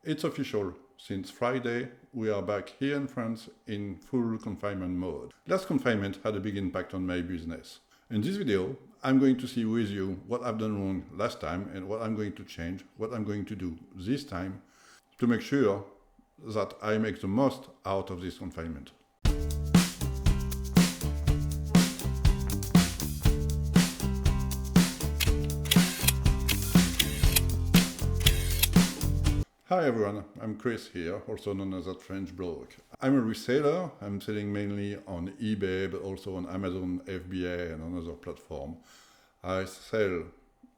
It's official. Since Friday, we are back here in France in full confinement mode. Last confinement had a big impact on my business. In this video, I'm going to see with you what I've done wrong last time and what I'm going to change, what I'm going to do this time to make sure that I make the most out of this confinement. Hi everyone, I'm Chris here, also known as that French bloke. I'm a reseller. I'm selling mainly on eBay, but also on Amazon FBA and on other platforms. I sell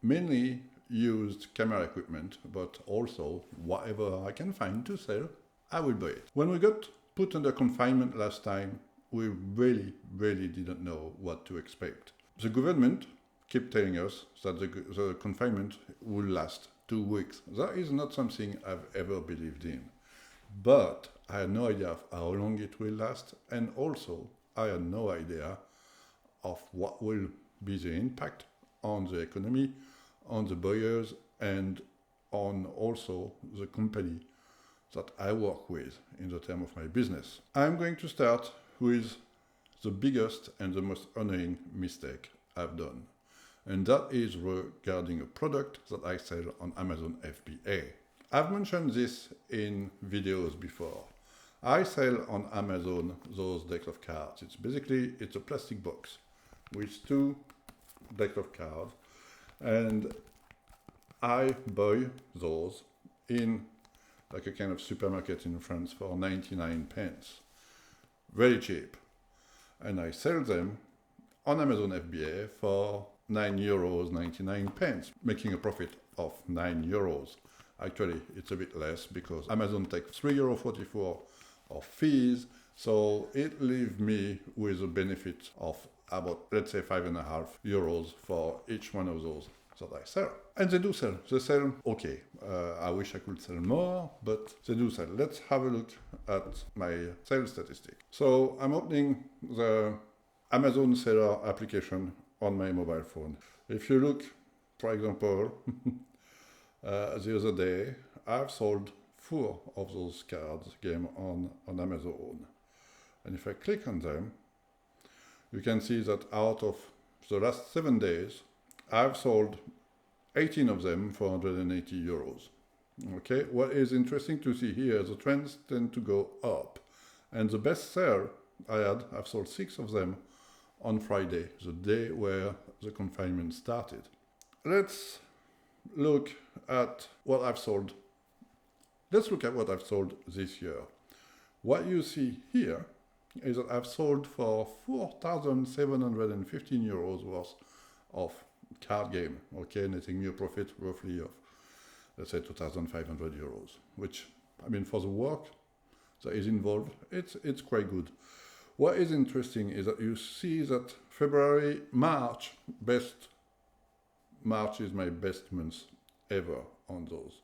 mainly used camera equipment, but also whatever I can find to sell, I will buy it. When we got put under confinement last time, we really didn't know what to expect. The government kept telling us that the confinement will last 2 weeks. That is not something I've ever believed in. But I had no idea of how long it will last, and also I had no idea of what will be the impact on the economy, on the buyers, and on also the company that I work with in the term of my business. I'm going to start with the biggest and the most annoying mistake I've done. And that is regarding a product that I sell on Amazon FBA. I've mentioned this in videos before. I sell on Amazon those decks of cards. It's a plastic box with 2 decks of cards, and I buy those in like a kind of supermarket in France for 99 pence. Very cheap. And I sell them on Amazon FBA for €9.99, making a profit of €9. Actually, it's a bit less because Amazon takes €3.44 of fees, so it leaves me with a benefit of about, let's say, €5.50 for each one of those that I sell. And they do sell. They sell okay. I wish I could sell more, but they do sell. Let's have a look at my sales statistic. So I'm opening the Amazon seller application on my mobile phone. If you look, for example, the other day, I've sold 4 of those cards game on Amazon. And if I click on them, you can see that out of the last 7 days, I've sold 18 of them for €180. Okay, what is interesting to see here, the trends tend to go up. And the best sale I've sold 6 of them on Friday, the day where the confinement started. Let's look at what I've sold. Let's look at what I've sold this year. What you see here is that I've sold for €4,715 worth of card game, okay, netting me a profit roughly of, let's say, €2,500, which, I mean, for the work that is involved, it's quite good. What is interesting is that you see that March is my best month ever on those.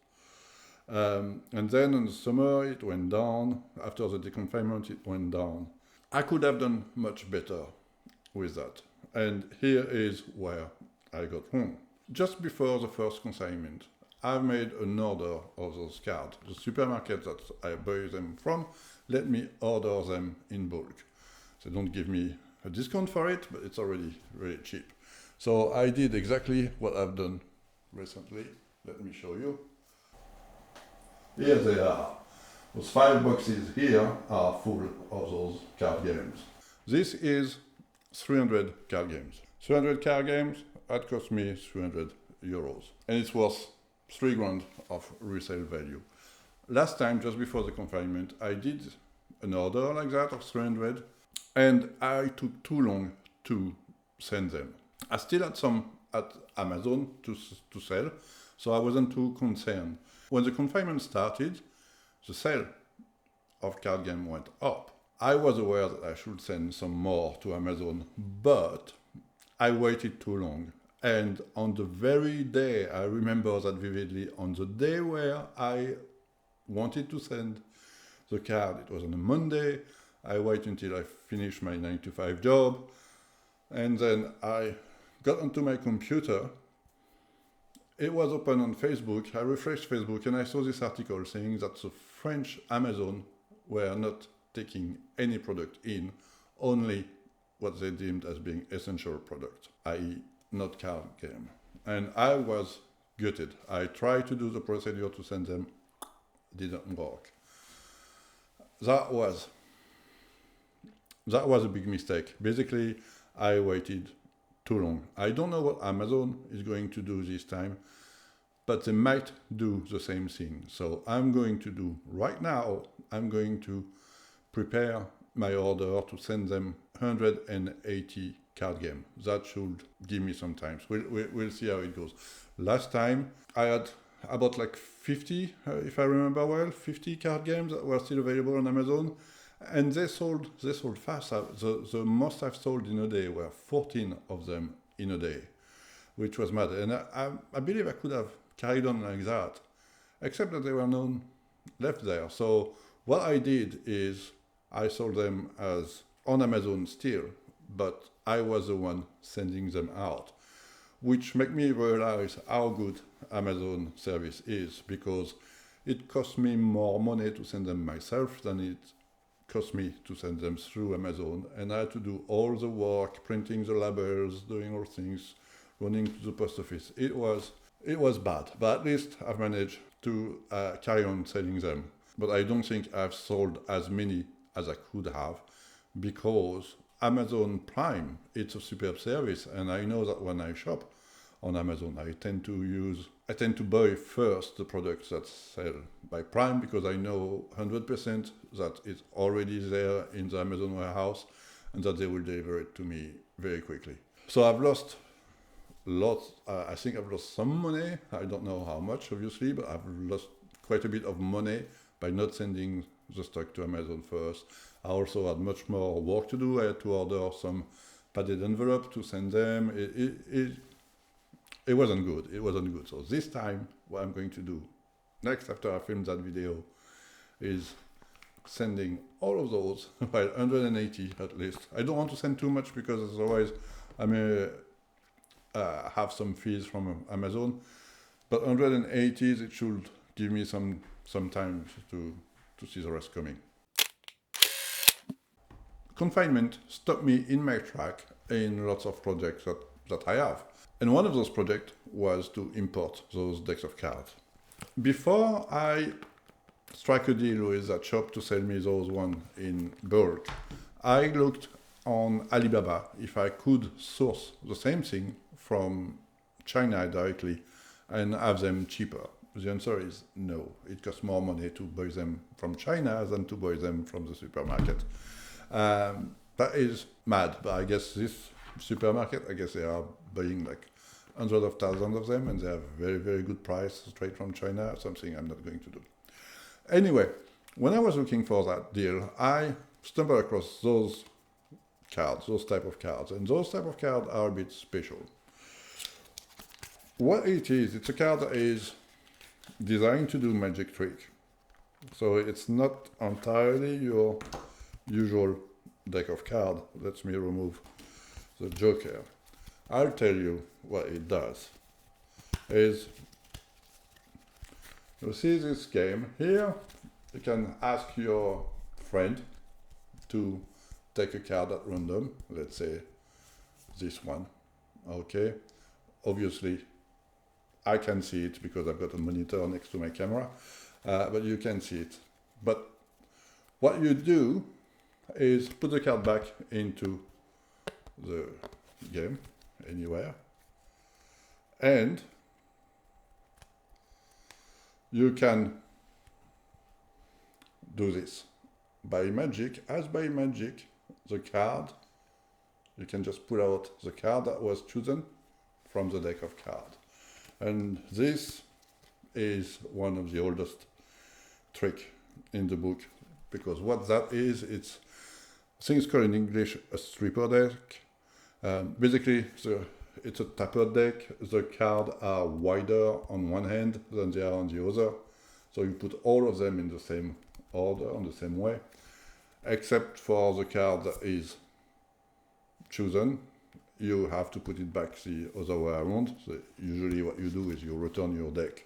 And then in the summer it went down. After the deconfinement it went down. I could have done much better with that. And here is where I got wrong. Just before the first consignment, I've made an order of those cards. The supermarket that I buy them from let me order them in bulk. They don't give me a discount for it, but it's already really cheap. So I did exactly what I've done recently. Let me show you. Here they are. Those 5 boxes here are full of those card games. This is 300 card games. 300 card games, that cost me €300. And it's worth $3,000 of resale value. Last time, just before the confinement, I did an order like that of 300. And I took too long to send them. I still had some at Amazon to sell, so I wasn't too concerned. When the confinement started, the sale of card game went up. I was aware that I should send some more to Amazon, but I waited too long. And on the very day, I remember that vividly, on the day where I wanted to send the card, it was on a Monday, I waited until I finished my 9-to-5 job, and then I got onto my computer it was open on Facebook. I refreshed Facebook and I saw this article saying that the French Amazon were not taking any product in, only what they deemed as being essential product, i.e. not card game. And I was gutted. I tried to do the procedure to send them, didn't work. That was a big mistake. Basically, I waited too long. I don't know what Amazon is going to do this time, but they might do the same thing. So I'm going to do right now, I'm going to prepare my order to send them 180 card game. That should give me some time. We'll see how it goes. Last time I had about like 50, if I remember well, 50 card games that were still available on Amazon, and they sold fast. The most I've sold in a day were 14 of them in a day, which was mad. And I believe I could have carried on like that, except that there were none left there. So what I did is I sold them as on Amazon still, but I was the one sending them out, which made me realize how good Amazon service is, because it cost me more money to send them myself than it cost me to send them through Amazon. And I had to do all the work, printing the labels, doing all things, running to the post office. It was bad, but at least I've managed to carry on selling them. But I don't think I've sold as many as I could have, because Amazon Prime, it's a superb service, and I know that when I shop on Amazon, I tend to buy first the products that sell by Prime, because I know 100% that it's already there in the Amazon warehouse and that they will deliver it to me very quickly. So I've lost lots. I think I've lost some money. I don't know how much, obviously, but I've lost quite a bit of money by not sending the stock to Amazon first. I also had much more work to do. I had to order some padded envelope to send them. It wasn't good. It wasn't good. So this time, what I'm going to do next, after I film that video, is sending all of those, well, 180 at least. I don't want to send too much, because otherwise I may have some fees from Amazon. But 180, it should give me some time to see the rest coming. Confinement stopped me in my track in lots of projects that I have. And one of those projects was to import those decks of cards. Before I strike a deal with that shop to sell me those one in bulk, I looked on Alibaba if I could source the same thing from China directly and have them cheaper. The answer is no. It costs more money to buy them from China than to buy them from the supermarket. That is mad, but I guess this supermarket, they are buying like hundreds of thousands of them, and they have very, very good price straight from China, something I'm not going to do. Anyway, when I was looking for that deal, I stumbled across those cards, those type of cards, and those type of cards are a bit special. What it is, it's a card that is designed to do magic trick. So it's not entirely your usual deck of cards. Let me remove the joker. I'll tell you what it does. Is you see this game here, you can ask your friend to take a card at random, let's say this one, okay? Obviously, I can see it because I've got a monitor next to my camera, but you can see it. But what you do is put the card back into the game, anywhere, and you can do this. By magic, the card, you can just pull out the card that was chosen from the deck of cards. And this is one of the oldest tricks in the book, because what that is, I think it's called in English a stripper deck. Basically, it's a tapper deck. The cards are wider on one hand than they are on the other. So you put all of them in the same order, on the same way, except for the card that is chosen. you have to put it back the other way around. So usually what you do is you return your deck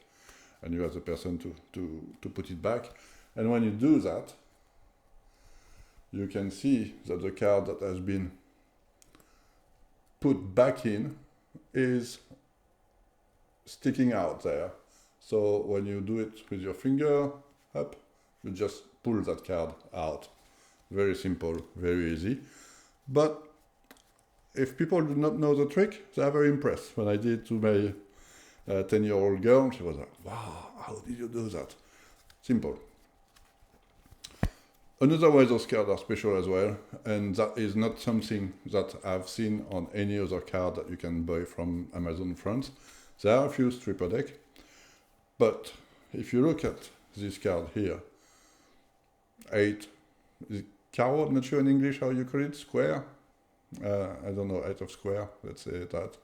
and you ask the person to put it back. And when you do that, you can see that the card that has been put back in is sticking out there. So when you do it with your finger up, you just pull that card out. Very simple, very easy. But if people do not know the trick, they are very impressed. When I did it to my 10-year-old girl, she was like, wow, how did you do that? Simple. Another way those cards are special as well, and that is not something that I've seen on any other card that you can buy from Amazon France. There are a few stripper deck, but if you look at this card here, 8, carrot, not sure in English how you call it, square? I don't know, 8 of square, let's say that.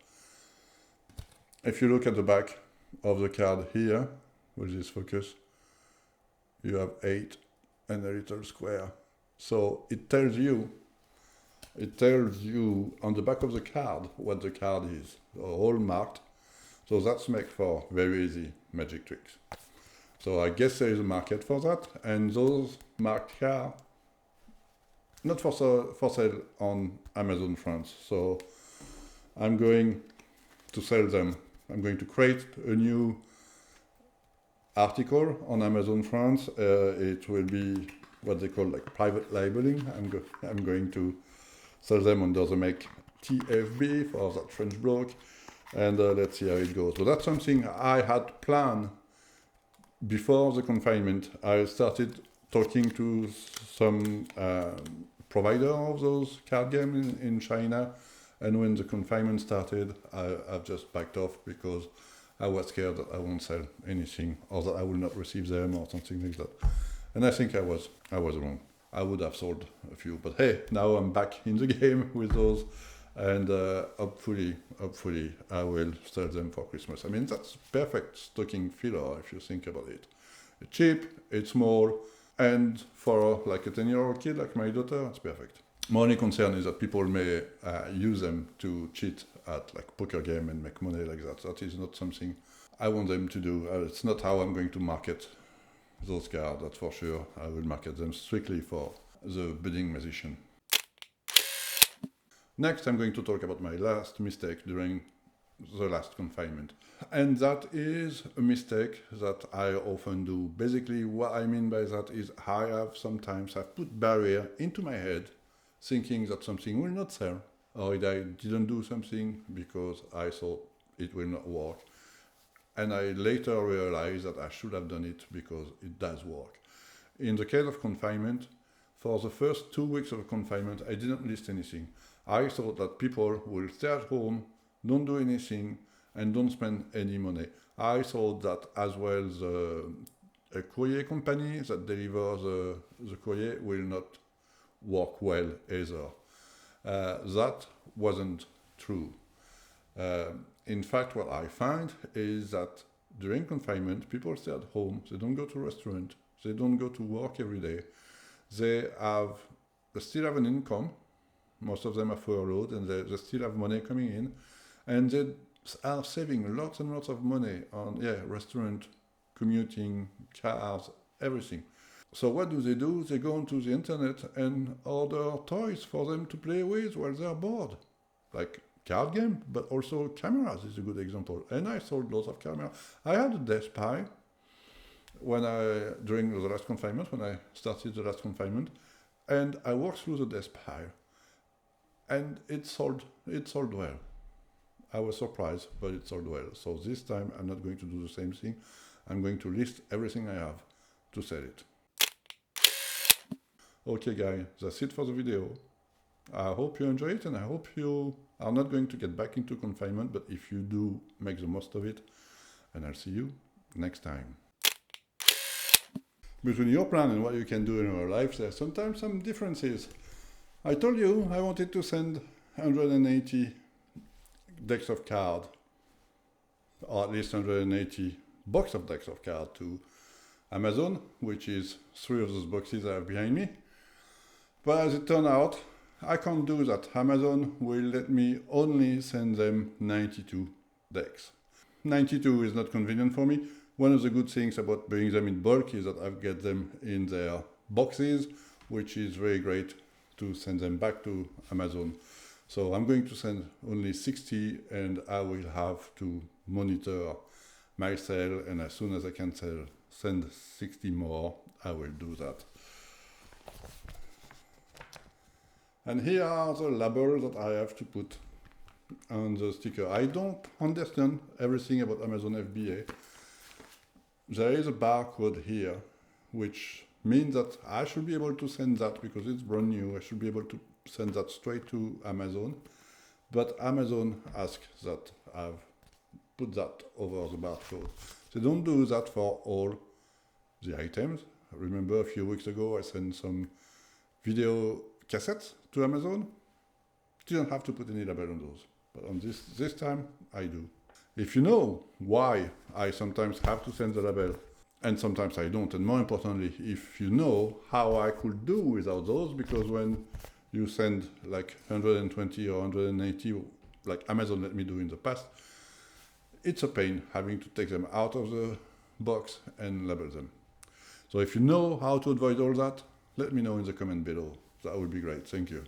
If you look at the back of the card here, with this focus, you have 8 and a little square. So it tells you on the back of the card what the card is, all marked. So that's make for very easy magic tricks. So I guess there is a market for that, and those marked cards not for sale on Amazon France. So I'm going to sell them. I'm going to create a new article on Amazon France. It will be what they call like private labeling. I'm going to sell them under the make TFB for that French bloke, and let's see how it goes. So that's something I had planned before the confinement. I started talking to some provider of those card games in China, and when the confinement started, I've just backed off because I was scared that I won't sell anything or that I will not receive them or something like that. And I think I was wrong. I would have sold a few, but hey, now I'm back in the game with those, and hopefully I will sell them for Christmas. I mean, that's perfect stocking filler if you think about it. It's cheap, it's small, and for like a 10-year-old kid like my daughter, it's perfect. My only concern is that people may use them to cheat at like poker game and make money like that. That is not something I want them to do. It's not how I'm going to market those cards, that's for sure. I will market them strictly for the budding musician. Next, I'm going to talk about my last mistake during the last confinement. And that is a mistake that I often do. Basically, what I mean by that is I've put barrier into my head thinking that something will not sell, or that I didn't do something because I thought it will not work. And I later realized that I should have done it because it does work. In the case of confinement, for the first 2 weeks of confinement, I didn't list anything. I thought that people will stay at home, don't do anything, and don't spend any money. I thought that as well a courier company that delivers the courier will not work well either. That wasn't true. In fact, what I find is that during confinement, people stay at home, they don't go to restaurant, they don't go to work every day. They still have an income, most of them are furloughed, and they still have money coming in, and they are saving lots and lots of money on restaurant, commuting, cars, everything. So what do? They go onto the internet and order toys for them to play with while they're bored. Like card game, but also cameras is a good example. And I sold lots of cameras. I had a Death Pie during the last confinement, when I started the last confinement, and I worked through the Death Pie, and it sold well. I was surprised, but it sold well. So this time I'm not going to do the same thing. I'm going to list everything I have to sell it. Okay guys, that's it for the video. I hope you enjoy it, and I hope you are not going to get back into confinement, but if you do, make the most of it, and I'll see you next time. Between your plan and what you can do in your life, there's sometimes some differences. I told you I wanted to send 180 decks of cards, or at least 180 box of decks of cards to Amazon, which is 3 of those boxes I have behind me. But as it turned out, I can't do that. Amazon will let me only send them 92 decks. 92 is not convenient for me. One of the good things about buying them in bulk is that I get them in their boxes, which is very great to send them back to Amazon. So I'm going to send only 60 and I will have to monitor my sale, and as soon as I can send 60 more, I will do that. And here are the labels that I have to put on the sticker. I don't understand everything about Amazon FBA. There is a barcode here, which means that I should be able to send that because it's brand new. I should be able to send that straight to Amazon. But Amazon asks that I've put that over the barcode. They don't do that for all the items. I remember a few weeks ago I sent some video cassettes to Amazon. Didn't have to put any label on those. But on this time, I do. If you know why I sometimes have to send the label and sometimes I don't, and more importantly, if you know how I could do without those, because when you send like 120 or 180, like Amazon let me do in the past, it's a pain having to take them out of the box and label them. So if you know how to avoid all that, let me know in the comment below. That would be great. Thank you.